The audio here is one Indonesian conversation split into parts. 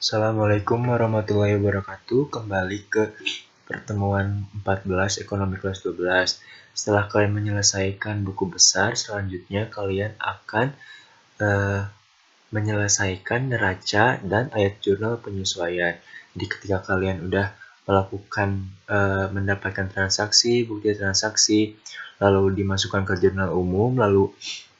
Assalamualaikum warahmatullahi wabarakatuh. Kembali ke pertemuan 14 ekonomi kelas 12. Setelah kalian menyelesaikan buku besar, selanjutnya kalian akan menyelesaikan neraca dan ayat jurnal penyesuaian. Jadi ketika kalian udah melakukan mendapatkan transaksi, bukti transaksi, lalu dimasukkan ke jurnal umum, lalu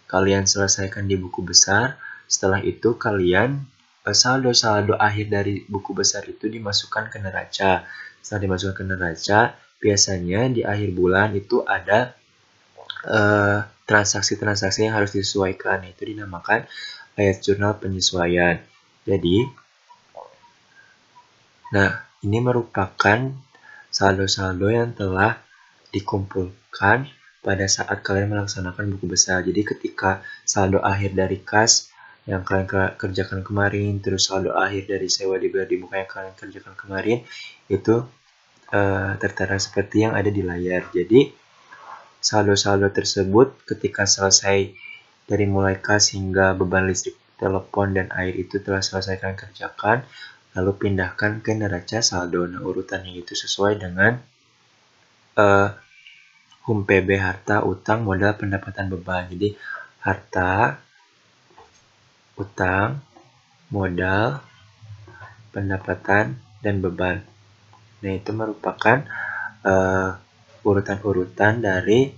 kalian selesaikan di buku besar. Setelah itu kalian saldo-saldo akhir dari buku besar itu dimasukkan ke neraca. Setelah dimasukkan ke neraca, biasanya di akhir bulan itu ada transaksi-transaksi yang harus disesuaikan. Itu dinamakan ayat jurnal penyesuaian. Jadi, ini merupakan saldo-saldo yang telah dikumpulkan pada saat kalian melaksanakan buku besar. Jadi ketika saldo akhir dari kas yang kalian kerjakan kemarin, terus saldo akhir dari sewa dibayar di muka yang kalian kerjakan kemarin, itu tertera seperti yang ada di layar. Jadi saldo-saldo tersebut ketika selesai dari mulai kas hingga beban listrik, telepon, dan air itu telah selesai kalian kerjakan, lalu pindahkan ke neraca saldo. Nah, urutannya itu sesuai dengan HUM-PB, harta, utang, modal, pendapatan, beban. Jadi harta, utang, modal, pendapatan, dan beban. Nah, itu merupakan urutan-urutan dari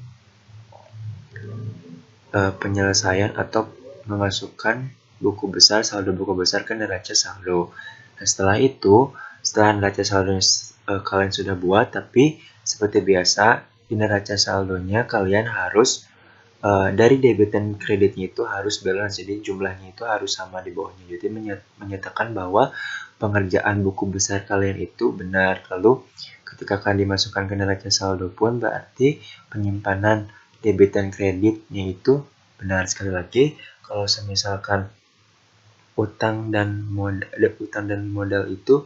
penyelesaian atau memasukkan buku besar, saldo buku besar ke neraca saldo. Nah, setelah itu, setelah neraca saldonya kalian sudah buat, tapi seperti biasa di neraca saldonya kalian harus dari debit dan kreditnya itu harus balance, jadi jumlahnya itu harus sama di bawahnya. Jadi menyatakan bahwa pengerjaan buku besar kalian itu benar. Lalu ketika kalian dimasukkan ke neraca saldo pun berarti penyimpanan debit dan kreditnya itu benar. Sekali lagi, kalau misalkan utang dan modal itu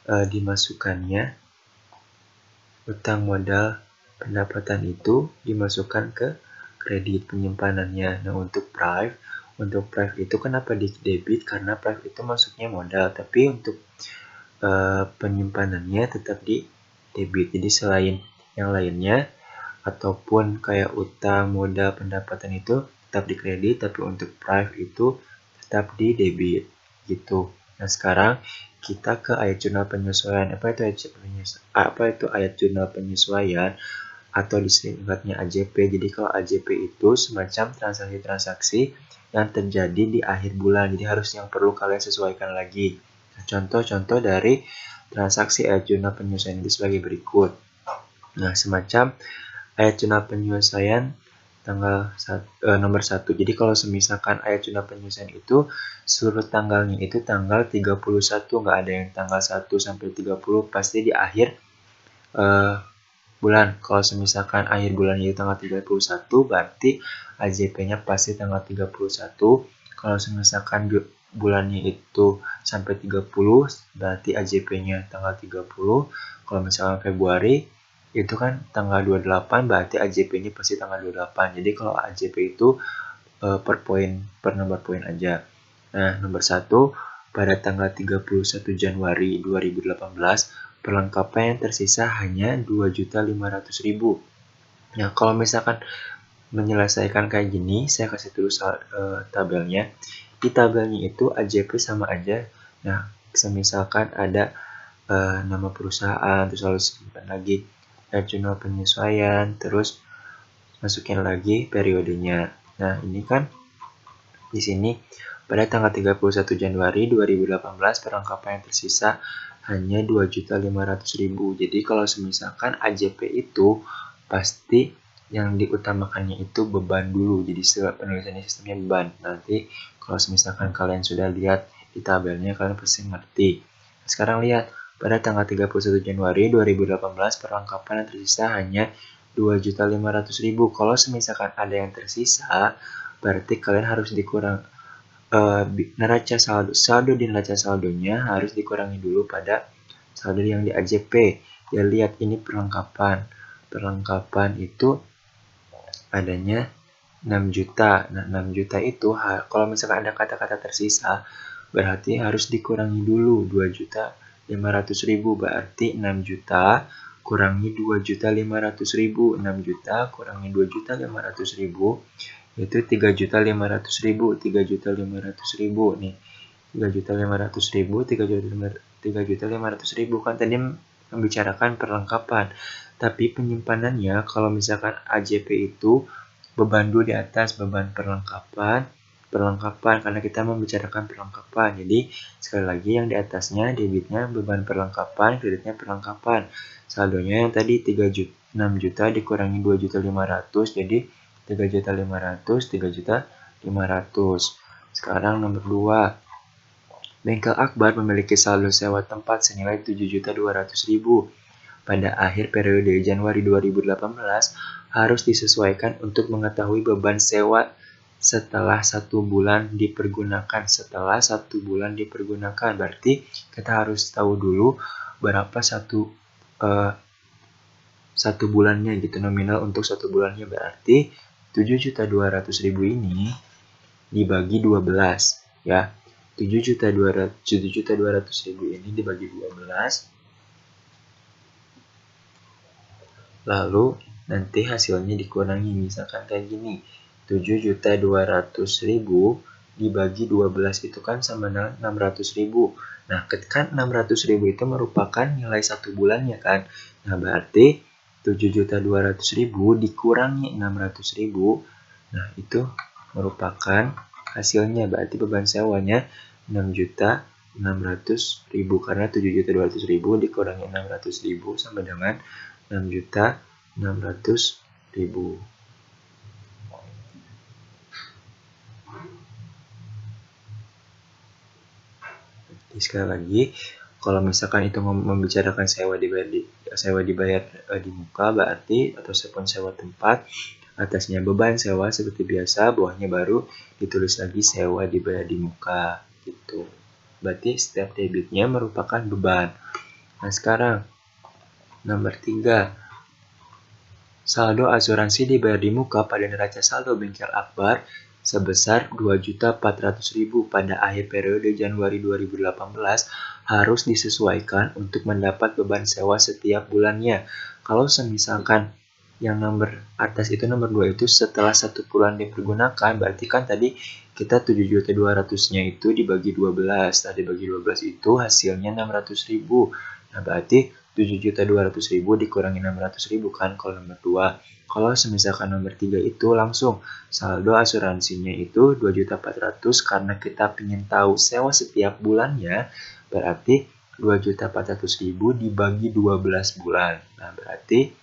dimasukkannya, utang, modal, pendapatan itu dimasukkan ke kredit penyimpanannya. Nah, untuk Prive itu kenapa di debit? Karena Prive itu masuknya modal, tapi untuk penyimpanannya tetap di debit. Jadi selain yang lainnya ataupun kayak utang, modal, pendapatan itu tetap di kredit, tapi untuk Prive itu tetap di debit gitu. Nah, sekarang kita ke ayat jurnal penyesuaian. Apa itu ayat jurnal penyesuaian atau disingkatnya AJP? Jadi kalau AJP itu semacam transaksi-transaksi yang terjadi di akhir bulan. Jadi harus yang perlu kalian sesuaikan lagi. Nah, contoh-contoh dari transaksi ayat jurnal penyesuaian itu sebagai berikut. Nah, semacam ayat jurnal penyesuaian tanggal nomor 1. Jadi kalau misalkan ayat jurnal penyesuaian itu seluruh tanggalnya itu tanggal 31, nggak ada yang tanggal 1 sampai 30, pasti di akhir bulan. Kalau misalkan akhir bulan itu tanggal 31, berarti AJP-nya pasti tanggal 31. Kalau misalkan bulannya itu sampai 30, berarti AJP-nya tanggal 30. Kalau misalkan Februari itu kan tanggal 28, berarti AJP-nya pasti tanggal 28. Jadi kalau AJP itu per nomor poin aja. Nah, nomor 1, pada tanggal 31 Januari 2018, perlengkapan yang tersisa hanya 2.500.000. Nah, kalau misalkan menyelesaikan kayak gini, saya kasih dulu tabelnya. Di tabelnya itu AJP sama aja. Nah, misalkan ada nama perusahaan, terus harus simpan lagi jurnal penyesuaian, terus masukin lagi periodenya. Nah, ini kan di sini pada tanggal 31 Januari 2018 perlengkapan yang tersisa hanya 2.500.000. Jadi kalau misalkan AJP itu pasti yang diutamakannya itu beban dulu. Jadi penulisannya sistemnya beban. Nanti kalau misalkan kalian sudah lihat di tabelnya, kalian pasti ngerti. Sekarang lihat, pada tanggal 31 Januari 2018 perlengkapan yang tersisa hanya 2.500.000. Kalau misalkan ada yang tersisa, berarti kalian harus dikurang neraca saldo di neraca saldonya harus dikurangi dulu pada saldo yang di AJP. Ya, lihat ini perlengkapan itu adanya 6 juta. Nah, 6 juta itu kalau misalkan ada kata-kata tersisa, berarti harus dikurangi dulu 2.500.000, berarti 6 juta kurangi 2.500.000, 6 juta kurangi 2.500.000 itu 3.500.000, 3.500.000 nih. 3.500.000, 3.500.000 kan tadi membicarakan perlengkapan. Tapi penyimpanannya kalau misalkan AJP itu beban dulu di atas, beban perlengkapan karena kita membicarakan perlengkapan. Jadi sekali lagi yang di atasnya debitnya beban perlengkapan, kreditnya perlengkapan. Saldonya yang tadi 6 juta dikurangi 2.500.000 jadi 3.500.000, 3.500.000. Sekarang nomor 2. Bengkel Akbar memiliki saldo sewa tempat senilai 7.200.000. Pada akhir periode Januari 2018 harus disesuaikan untuk mengetahui beban sewa setelah 1 bulan dipergunakan. Setelah 1 bulan dipergunakan, berarti kita harus tahu dulu berapa satu bulannya gitu, nominal untuk 1 bulannya. Berarti 7.200.000 ini dibagi 12 ya. 7.200.000 ini dibagi 12. Lalu nanti hasilnya dikurangi, misalkan kayak gini. 7.200.000 dibagi 12 itu kan sama 600.000. Nah, kan 600.000 itu merupakan nilai 1 bulannya kan. Nah, berarti 7.200.000 dikurangi 600.000. Nah, itu merupakan hasilnya. Berarti beban sewanya 6.600.000 karena 7.200.000 dikurangi 600.000 sama dengan 6.600.000. Sekali lagi, kalau misalkan itu membicarakan sewa dibayar di muka, berarti ataupun sewa tempat, atasnya beban sewa seperti biasa, bawahnya baru ditulis lagi sewa dibayar di muka gitu. Berarti setiap debitnya merupakan beban. Nah, sekarang nomor 3. Saldo asuransi dibayar di muka pada neraca saldo Bengkel Akbar sebesar 2.400.000 pada akhir periode Januari 2018 harus disesuaikan untuk mendapat beban sewa setiap bulannya. Kalau misalkan yang nomor atas itu nomor 2 itu setelah 1 bulan dipergunakan, berarti kan tadi kita 7.200.000-nya itu dibagi 12. Tadi dibagi 12 itu hasilnya 600.000. Nah, berarti 7.200.000 dikurangi 600.000 kan kalau nomor 2. Kalau misalkan nomor 3 itu langsung saldo asuransinya itu 2.400.000 karena kita ingin tahu sewa setiap bulannya, berarti 2.400.000 dibagi 12 bulan. Nah, berarti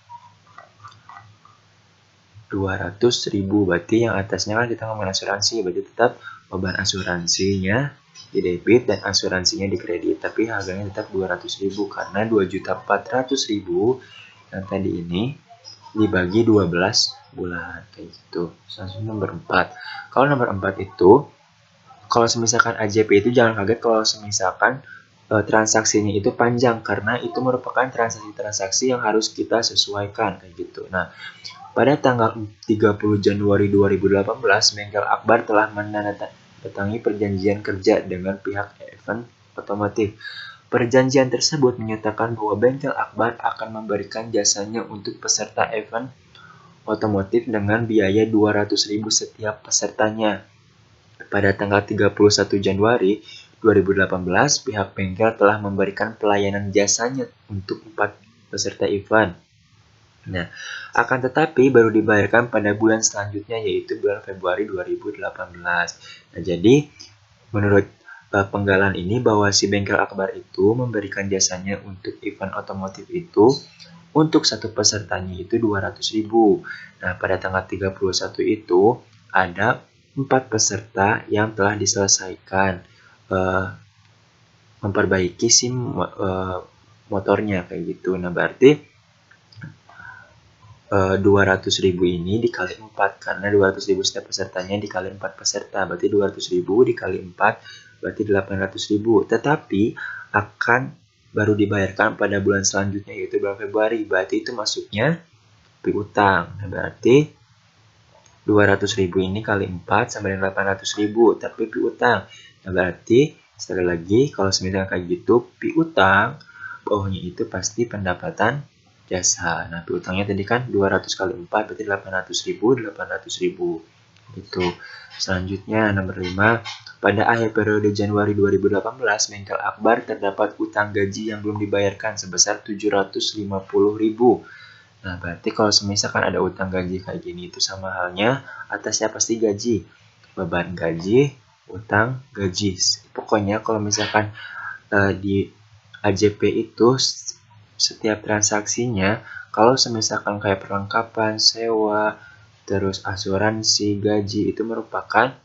200.000. Berarti yang atasnya kan kita ngomongin asuransi, berarti tetap beban asuransinya di debit dan asuransinya di kredit, tapi harganya tetap 200.000 karena 2.400.000 yang tadi ini dibagi 12 bulan kayak gitu. Langsung nomor 4. Kalau nomor 4 itu kalau misalkan AJP itu jangan kaget kalau misalkan transaksinya itu panjang karena itu merupakan transaksi-transaksi yang harus kita sesuaikan kayak gitu. Nah, pada tanggal 30 Januari 2018, Bengkel Akbar telah menandatangani perjanjian kerja dengan pihak event otomotif. Perjanjian tersebut menyatakan bahwa Bengkel Akbar akan memberikan jasanya untuk peserta event otomotif dengan biaya 200.000 setiap pesertanya. Pada tanggal 31 Januari 2018, pihak bengkel telah memberikan pelayanan jasanya untuk 4 peserta event. Nah, akan tetapi baru dibayarkan pada bulan selanjutnya yaitu bulan Februari 2018. Nah, jadi menurut penggalan ini bahwa si Bengkel Akbar itu memberikan jasanya untuk event otomotif itu untuk satu pesertanya itu 200.000. Nah, pada tanggal 31 itu ada 4 peserta yang telah diselesaikan memperbaiki SIM motornya kayak gitu. Nah, berarti 200.000 ini dikali 4 karena 200.000 setiap pesertanya dikali 4 peserta, berarti 200.000 dikali 4 berarti 800.000. Tetapi akan baru dibayarkan pada bulan selanjutnya yaitu bulan Februari, berarti itu masuknya piutang. Nah, berarti 200.000 ini kali 4 sama dengan 800.000, tapi piutang. Nah, berarti Sekali lagi, kalau misalnya kayak gitu, piutang, bawahnya itu pasti pendapatan jasa. Nah, piutangnya tadi kan 200 kali 4, berarti 800 ribu. Gitu. Selanjutnya, nomor 5. Pada akhir periode Januari 2018, Bengkel Akbar terdapat utang gaji yang belum dibayarkan sebesar 750 ribu. Nah, berarti kalau misalkan ada utang gaji kayak gini, itu sama halnya atasnya pasti gaji. Beban gaji, utang gaji. Pokoknya kalau misalkan di AJP itu setiap transaksinya, kalau misalkan kayak perlengkapan, sewa, terus asuransi, gaji, itu merupakan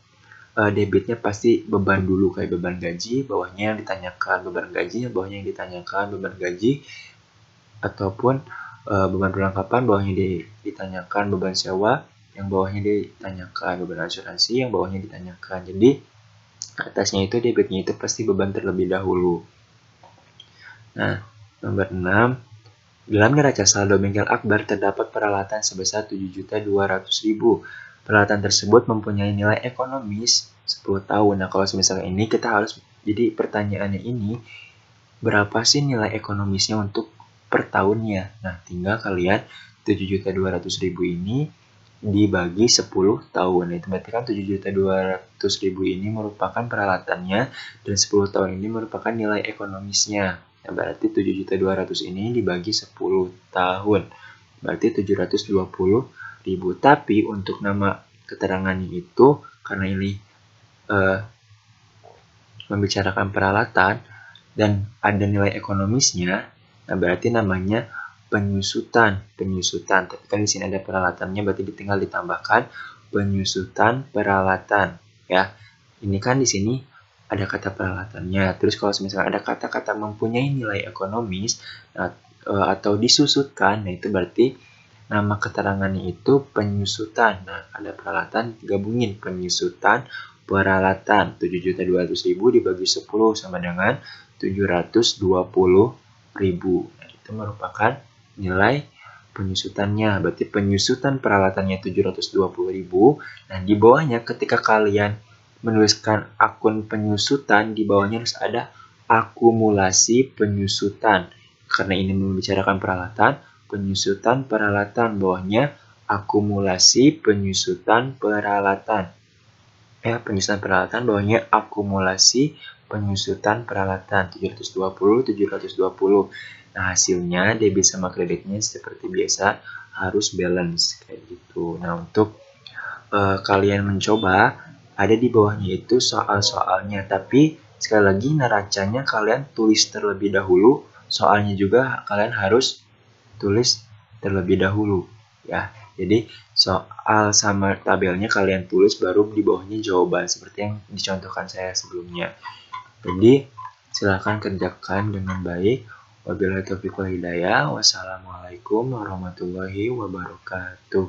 debitnya pasti beban dulu, kayak beban gaji, bawahnya yang ditanyakan beban gaji, bawahnya yang ditanyakan beban gaji, ataupun beban perlengkapan, bawahnya ditanyakan beban sewa, yang bawahnya ditanyakan beban asuransi, yang bawahnya ditanyakan. Jadi atasnya itu debitnya itu pasti beban terlebih dahulu. Nah, nomor 6. Dalam neraca saldo Bengkel Akbar terdapat peralatan sebesar 7.200.000. Peralatan tersebut mempunyai nilai ekonomis 10 tahun. Nah, kalau misalnya ini kita harus, jadi pertanyaannya ini, berapa sih nilai ekonomisnya untuk per tahunnya? Nah, tinggal kalian 7.200.000 ini dibagi 10 tahun. Itu berarti kan 7.200.000 ini merupakan peralatannya, dan 10 tahun ini merupakan nilai ekonomisnya. Nah, berarti 7.200.000 ini dibagi 10 tahun. Berarti 720.000. Tapi untuk nama keterangannya itu, karena ini membicarakan peralatan dan ada nilai ekonomisnya, nah berarti namanya penyusutan. Tapi kan di sini ada peralatannya, berarti tinggal ditambahkan penyusutan peralatan. Ya, ini kan di sini ada kata peralatannya. Terus kalau misalnya ada kata-kata mempunyai nilai ekonomis, atau disusutkan, nah itu berarti nama keterangannya itu penyusutan. Nah, ada peralatan, gabungin penyusutan peralatan. 7.200.000 dibagi 10 sama dengan 720.000. Nah, itu merupakan nilai penyusutannya. Berarti penyusutan peralatannya 720.000. Nah, di bawahnya ketika kalian menuliskan akun penyusutan, di bawahnya harus ada akumulasi penyusutan. Karena ini membicarakan peralatan, penyusutan peralatan, bawahnya akumulasi penyusutan peralatan. Penyusutan peralatan, bawahnya akumulasi penyusutan peralatan 720. Nah, hasilnya debit sama kreditnya seperti biasa harus balance kayak gitu. Nah, untuk kalian mencoba, ada di bawahnya itu soal-soalnya, tapi sekali lagi neracanya kalian tulis terlebih dahulu, soalnya juga kalian harus tulis terlebih dahulu ya. Jadi soal sama tabelnya kalian tulis, baru di bawahnya jawaban seperti yang dicontohkan saya sebelumnya. Jadi silahkan kerjakan dengan baik. Wabillahi taufiq wal hidayah. Wassalamualaikum warahmatullahi wabarakatuh.